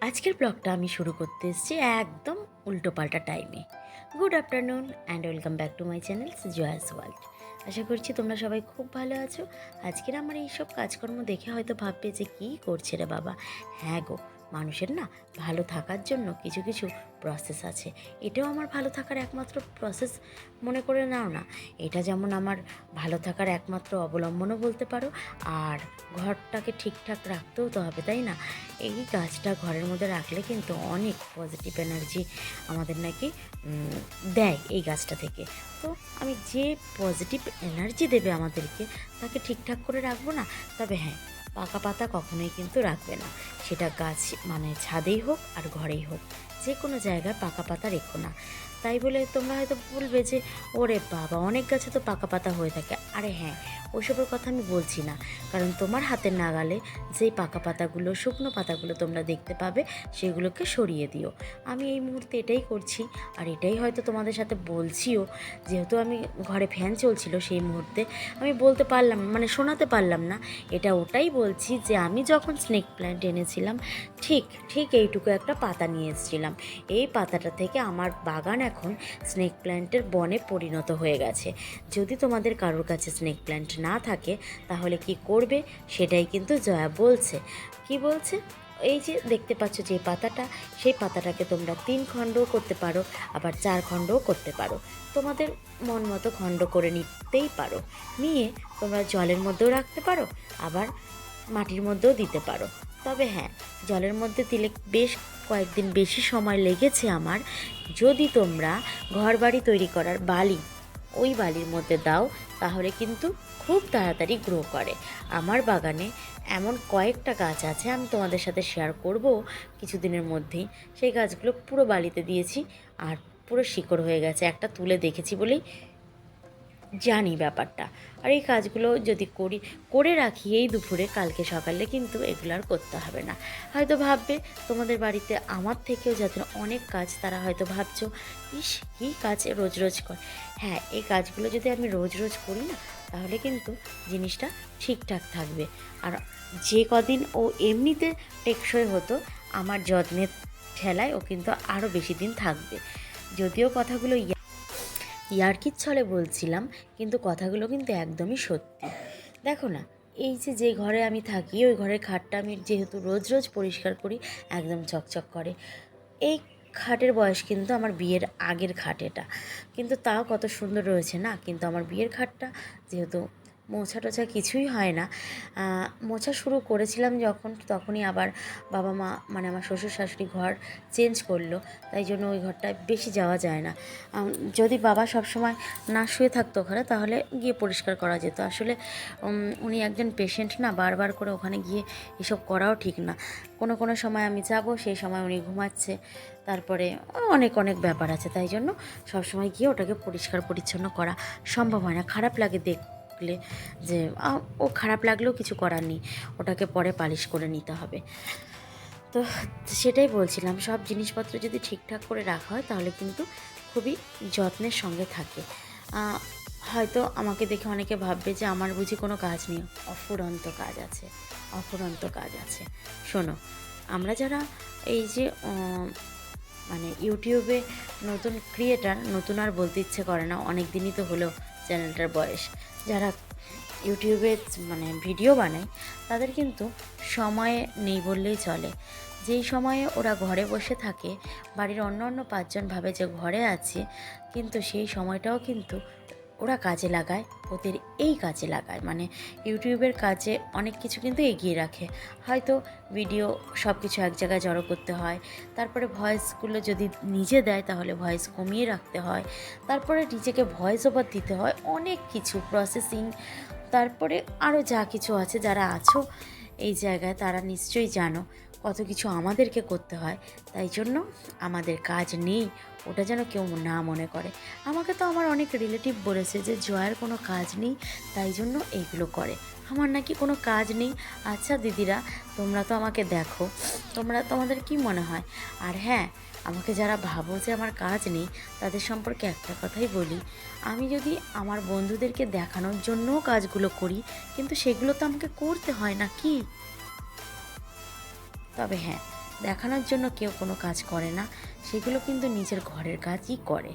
আজকের ব্লগটা আমি শুরু করতে এসেছি একদম উল্টোপাল্টা টাইমে। Good afternoon and welcome back to my channel Joya's world. আশা করছি তোমরা সবাই খুব ভালো আছো। আজকের আমার এইসব কাজকর্ম দেখে হয়তো ভাববে যে কী করছে রে বাবা। হ্যাঁ গো, মানুষের না ভালো থাকার জন্য কিছু কিছু প্রসেস আছে। এটাও আমার ভালো থাকার একমাত্র প্রসেস মনে করে নাও না। এটা যেমন আমার ভালো থাকার একমাত্র অবলম্বনও বলতে পারো, আর ঘরটাকে ঠিকঠাক রাখতেও তো হবে, তাই না? এই গাছটা ঘরের মধ্যে রাখলে কিন্তু অনেক পজিটিভ এনার্জি আমাদের নাকি দেয় এই গাছটা থেকে। তো আমি যে পজিটিভ এনার্জি দেবে আমাদেরকে তাকে ঠিকঠাক করে রাখবো না। তবে হ্যাঁ, পাকা পাতা কখনোই কিন্তু রাখবে না। সেটা গাছ মানে ছাদেই হোক আর ঘরেই হোক, যে কোনো জায়গায় পাকা পাতা রেখো না। তাই বলে তোমরা হয়তো বলবে যে ওরে বাবা, অনেক গাছে তো পাকা পাতা হয়ে থাকে। আরে হ্যাঁ, ওসবের কথা আমি বলছি না, কারণ তোমার হাতের নাগালে যেই পাকা পাতাগুলো, শুকনো পাতাগুলো তোমরা দেখতে পাবে, সেগুলোকে সরিয়ে দিও। আমি এই মুহূর্তে এটাই করছি, আর এটাই হয়তো তোমাদের সাথে বলছিও। যেহেতু আমি ঘরে ফ্যান চলছিল সেই মুহূর্তে, আমি বলতে পারলাম মানে শোনাতে পারলাম না। এটা ওটাই বলছি যে আমি যখন স্নেক প্ল্যান্ট এনেছিলাম, ঠিক ঠিক এইটুকু একটা পাতা নিয়ে এসেছিলাম। এই পাতাটা থেকে আমার বাগান এখন স্নেক প্ল্যান্টের বনে পরিণত হয়ে গেছে। যদি তোমাদের কারোর কাছে স্নেক প্ল্যান্ট না থাকে তাহলে কি করবে সেটাই কিন্তু জয়া বলছে। কি বলছে? এই যে দেখতে পাচ্ছ যে পাতাটা, সেই পাতাটাকে তোমরা 3 খণ্ডও করতে পারো, আবার 4 খণ্ডও করতে পারো। তোমাদের মন মতো খণ্ড করে নিতেই পারো। নিয়ে তোমরা জলের মধ্যেও রাখতে পারো, আবার মাটির মধ্যেও দিতে পারো। তবে হ্যাঁ, জলের মধ্যে দিলে বেশ কয়েকদিন বেশি সময় লেগেছে আমার। যদি তোমরা ঘরবাড়ি তৈরি করার বালি ওই বালির মধ্যে দাও তাহলে কিন্তু খুব তাড়াতাড়ি গ্রো করে। আমার বাগানে এমন কয়েকটা গাছ আছে, আমি তোমাদের সাথে শেয়ার করব কিছুদিনের মধ্যেই। সেই গাছগুলো পুরো বালিতে দিয়েছি আর পুরো শিকড় হয়ে গেছে। একটা তুলে দেখেছি বলেই জানি ব্যাপারটা। আর এই কাজগুলো যদি করে রাখি এই দুপুরে, কালকে সকালে কিন্তু এগুলো আর করতে হবে না। হয়তো ভাববে তোমাদের বাড়িতে আমার থেকেও যাদের অনেক কাজ, তারা হয়তো ভাবছো ইস কী কাজ রোজ রোজ কর। হ্যাঁ, এই কাজগুলো যদি আমি রোজ রোজ করি না, তাহলে কিন্তু জিনিসটা ঠিকঠাক থাকবে। আর যে কদিন ও এমনিতে টেকসই হতো, আমার যত্নের ঠেলায় ও কিন্তু আরও বেশি দিন থাকবে। যদিও কথাগুলো ইয়ার্কির ছলে বলছিলাম, কিন্তু কথাগুলো কিন্তু একদমই সত্যি। দেখো না, এই যে ঘরে আমি থাকি, ওই ঘরের খাটটা আমি যেহেতু রোজ রোজ পরিষ্কার করি, একদম চকচক করে। এই খাটের বয়স কিন্তু আমার বিয়ের আগের খাট এটা, কিন্তু তাও কত সুন্দর রয়েছে না। কিন্তু আমার বিয়ের খাটটা যেহেতু মোছা টোছা কিছুই হয় না, মোছা শুরু করেছিলাম যখন, তখনই আবার বাবা মা মানে আমার শ্বশুর শাশুড়ি ঘর চেঞ্জ করলো, তাই জন্য ওই ঘরটায় বেশি যাওয়া যায় না। যদি বাবা সবসময় না শুয়ে থাকতো ওখানে, তাহলে গিয়ে পরিষ্কার করা যেত। আসলে উনি একজন পেশেন্ট না, বারবার করে ওখানে গিয়ে এসব করাও ঠিক না। কোনো কোনো সময় আমি যাব, সেই সময় উনি ঘুমাচ্ছে, তারপরে অনেক অনেক ব্যাপার আছে। তাই জন্য সবসময় গিয়ে ওটাকে পরিষ্কার পরিচ্ছন্ন করা সম্ভব হয় না। খারাপ লাগে দেখলে যে ও খারাপ লাগলেও কিছু করার নেই, ওটাকে পরে পালিশ করে নিতে হবে। তো সেটাই বলছিলাম, সব জিনিসপত্র যদি ঠিকঠাক করে রাখা হয় তাহলে কিন্তু খুবই যত্নের সঙ্গে থাকে। হয়তো আমাকে দেখে অনেকে ভাববে যে আমার বুঝি কোনো কাজ নেই। অফুরন্ত কাজ আছে, অফুরন্ত কাজ আছে। শোনো, আমরা যারা এই যে মানে ইউটিউবে নতুন ক্রিয়েটার, নতুন আর বলতে ইচ্ছে করে না, অনেক দিনই তো হলো চ্যানেলটার বয়স, যারা ইউটিউবে মানে ভিডিও বানায়, তাদের কিন্তু সময় নেই বললেই চলে। যেই সময়ে ওরা ঘরে বসে থাকে, বাড়ির অন্য অন্য 5 জন ভাবে যে ঘরে আছে, কিন্তু সেই সময়টাও কিন্তু ওরা কাজে লাগায়, ওদের এই কাজে লাগায়, মানে ইউটিউবের কাজে অনেক কিছু কিন্তু এগিয়ে রাখে। হয়তো ভিডিও সব কিছু এক জায়গায় জড়ো করতে হয়, তারপরে ভয়েসগুলো যদি নিজে দেয় তাহলে ভয়েস কমিয়ে রাখতে হয়, তারপরে নিজেকে ভয়েস ওভার দিতে হয়, অনেক কিছু প্রসেসিং, তারপরে আরও যা কিছু আছে। যারা আছো এই জায়গায় তারা নিশ্চয়ই জানো কত কিছু আমাদেরকে করতে হয়। তাই জন্য আমাদের কাজ নেই ওটা যেন কেউ না মনে করে। আমাকে তো আমার অনেক রিলেটিভ বলেছে যে জয়ের কোনো কাজ নেই, তাই জন্য এইগুলো করে। আমার নাকি কোনো কাজ নেই। আচ্ছা দিদিরা, তোমরা তো আমাকে দেখো, তোমাদের কি মনে হয়? আর হ্যাঁ, আমাকে যারা ভাবো যে আমার কাজ নেই, তাদের সম্পর্কে একটা কথাই বলি, আমি যদি আমার বন্ধুদেরকে দেখানোর জন্যও কাজগুলো করি, কিন্তু সেগুলো তো আমাকে করতে হয় না কি? তবে হ্যাঁ, দেখানোর জন্য কেউ কোনো কাজ করে না, সেগুলো কিন্তু নিজের ঘরের কাজই করে।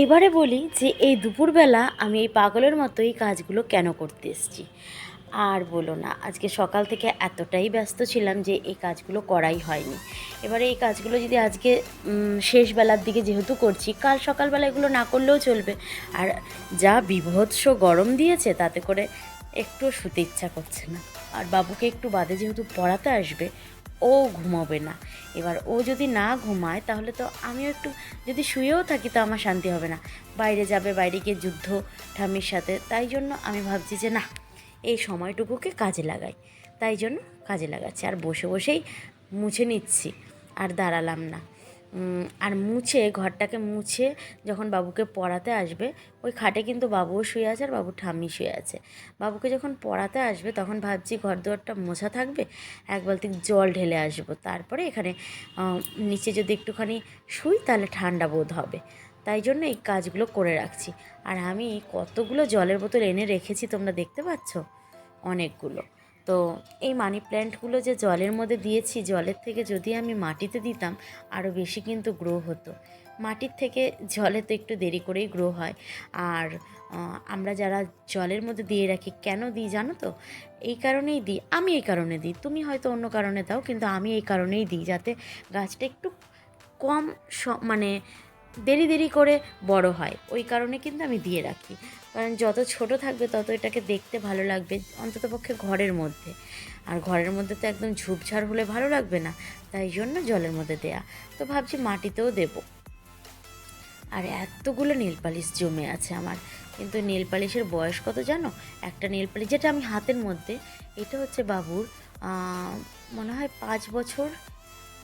এবারে বলি যে এই দুপুরবেলা আমি এই পাগলের মতো এই কাজগুলো কেন করতে এসেছি। আর বলো না, আজকে সকাল থেকে এতটাই ব্যস্ত ছিলাম যে এই কাজগুলো করাই হয়নি। এবারে এই কাজগুলো যদি আজকে শেষ বেলার দিকে যেহেতু করছি, কাল সকালবেলা এগুলো না করলেও চলবে। আর যা বীভৎস গরম দিয়েছে তাতে করে একটু শুতে ইচ্ছা করছে না। আর বাবুকে একটু বাদে যেহেতু পড়াতে আসবে, ও ঘুমাবে না। এবার ও যদি না ঘুমায় তাহলে তো আমিও একটু যদি শুয়েও থাকি তো আমার শান্তি হবে না। বাইরে যাবে, বাইরে গিয়ে যুদ্ধ ঠাম্মির সাথে। তাই জন্য আমি ভাবছি যে না, এই সময়টুকুকে কাজে লাগাই। তাই জন্য কাজে লাগাচ্ছি। আর বসে বসেই মুছে নিচ্ছি, আর দাঁড়ালাম না। আর ঘরটাকে মুছে যখন বাবুকে পড়াতে আসবে, ওই খাটে কিন্তু বাবুও শুয়ে আছে আর বাবুর ঠাম্মি শুয়ে আছে। বাবুকে যখন পড়াতে আসবে তখন ভাবছি ঘর দুয়ারটা মোছা থাকবে, এক বালতি জল ঢেলে আসবো। তারপরে এখানে নিচে যদি একটুখানি শুই তাহলে ঠান্ডা বোধ হবে। তাই জন্য এই কাজগুলো করে রাখছি। আর আমি কতগুলো জলের বোতল এনে রেখেছি তোমরা দেখতে পাচ্ছ, অনেকগুলো। তো এই মানি প্ল্যান্টগুলো যে জলের মধ্যে দিয়েছি, জলের থেকে যদি আমি মাটিতে দিতাম আরও বেশি কিন্তু গ্রো হতো। মাটির থেকে জলে তো একটু দেরি করেই গ্রো হয়। আর আমরা যারা জলের মধ্যে দিয়ে রাখি, কেন দিই জানো তো? এই কারণেই দিই, আমি এই কারণে দিই, তুমি হয়তো অন্য কারণে দাও, কিন্তু আমি এই কারণেই দিই যাতে গাছটা একটু কম মানে দেরি দেরি করে বড় হয়। ওই কারণে কিন্তু আমি দিয়ে রাখি, কারণ যত ছোট থাকবে তত এটাকে দেখতে ভালো লাগবে, অন্ততপক্ষে ঘরের মধ্যে। আর ঘরের মধ্যে তো একদম ঝোপঝাড় হলে ভালো লাগবে না, তাই জন্য জলের মধ্যে দেয়া। তো ভাবছি মাটিতেও দেব। আর এতগুলো নেল পালিশ জমে আছে আমার, কিন্তু নেল পালিশের বয়স কত জানো? একটা নেল পালিশ যেটা আমি হাতের মধ্যে, এটা হচ্ছে বাবুর মনে হয় 5 বছর,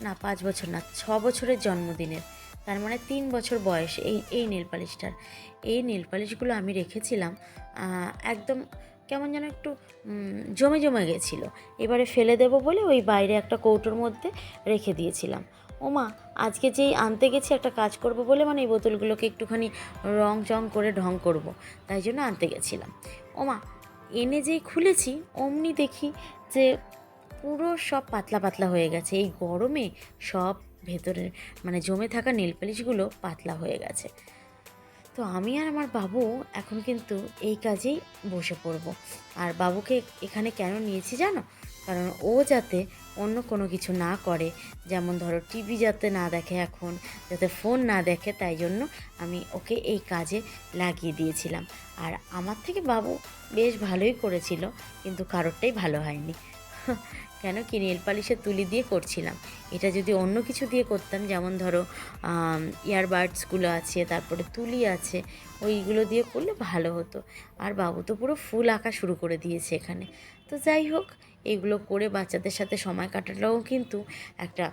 না 5 বছর না, 6 বছরের জন্মদিনের। তার মানে 3 বছর বয়স এই নেল পালিশটার। এই নেল পালিশগুলো আমি রেখেছিলাম একদম কেমন যেন একটু জমে জমে গেছিলো। এবারে ফেলে দেবো বলে ওই বাইরে একটা কৌটোর মধ্যে রেখে দিয়েছিলাম। ওমা, আজকে যেই আনতে গেছি একটা কাজ করব বলে, মানে এই বোতলগুলোকে একটুখানি রং চং করে ঢং করব, তাই জন্য আনতে গেছিলাম। ওমা, এনে যেই খুলেছি অমনি দেখি যে পুরো সব পাতলা পাতলা হয়ে গেছে। এই গরমে সব ভেতরের মানে জমে থাকা নেল পালিশগুলো পাতলা হয়ে গেছে। তো আমি আর আমার বাবু এখন কিন্তু এই কাজেই বসে পড়ব। আর বাবুকে এখানে কেন নিয়েছি জানো? কারণ ও যাতে অন্য কোনো কিছু না করে, যেমন ধরো টিভি যাতে না দেখে, এখন যাতে ফোন না দেখে, তাই জন্য আমি ওকে এই কাজে লাগিয়ে দিয়েছিলাম। আর আমার থেকে বাবু বেশ ভালোই করেছিল, কিন্তু কারোরটাই ভালো হয়নি। কেন কি, নেল পালিশের তুলি দিয়ে করছিলাম। এটা যদি অন্য কিছু দিয়ে করতাম, যেমন ধরো ইয়ারবাডসগুলো আছে, তারপরে তুলি আছে, ওইগুলো দিয়ে করলে ভালো হতো। আর বাবু তো পুরো ফুল আঁকা শুরু করে দিয়েছে এখানে। তো যাই হোক, এগুলো করে বাচ্চাদের সাথে সময় কাটাটাও কিন্তু একটা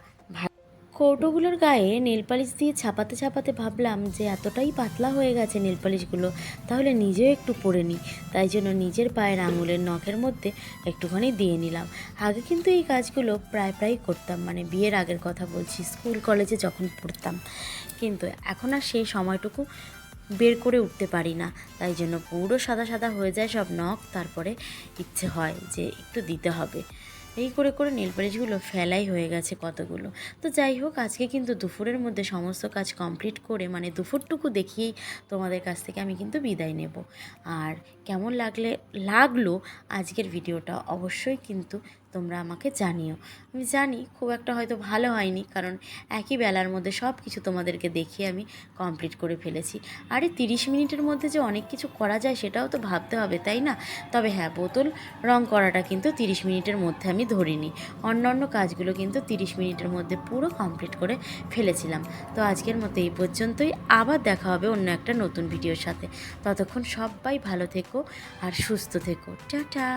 কৌটোগুলোর গায়ে নেল পালিশ দিয়ে ছাপাতে ছাপাতে ভাবলাম যে এতটাই পাতলা হয়ে গেছে নেল পালিশগুলো, তাহলে নিজেও একটু পরে নিই। তাই জন্য নিজের পায়ের আঙুলের নখের মধ্যে একটুখানি দিয়ে নিলাম। আগে কিন্তু এই কাজগুলো প্রায় করতাম, মানে বিয়ের আগের কথা বলছি, স্কুল কলেজে যখন পড়তাম। কিন্তু এখন আর সেই সময়টুকু বের করে উঠতে পারি না, তাই জন্য পুরো সাদা সাদা হয়ে যায় সব নখ। তারপরে ইচ্ছে হয় যে একটু দিতে হবে। এই করে করে নেল পালিশগুলো ফেলাই হয়ে গেছে কতগুলো। তো যাই হোক, আজকে কিন্তু দুপুরের মধ্যে সমস্ত কাজ কমপ্লিট করে, মানে দুপুরটুকু দেখিয়েই তোমাদের কাছ থেকে আমি কিন্তু বিদায় নেব। আর কেমন লাগলো আজকের ভিডিওটা অবশ্যই কিন্তু তোমরা আমাকে জানিও। আমি জানি খুব একটা হয়তো ভালো হয়নি, কারণ একই বেলার মধ্যে সব কিছু তোমাদেরকে দেখিয়ে আমি কমপ্লিট করে ফেলেছি। আরে 30 মিনিটের মধ্যে যে অনেক কিছু করা যায় সেটাও তো ভাবতে হবে, তাই না? তবে হ্যাঁ, বোতল রং করাটা কিন্তু 30 মিনিটের মধ্যে আমি ধরিনি। অন্যান্য কাজগুলো কিন্তু 30 মিনিটের মধ্যে পুরো কমপ্লিট করে ফেলেছিলাম। তো আজকের মতো এই পর্যন্তই। আবার দেখা হবে অন্য একটা নতুন ভিডিওর সাথে। ততক্ষণ সবাই ভালো থেকো আর সুস্থ থেকো। টাটা।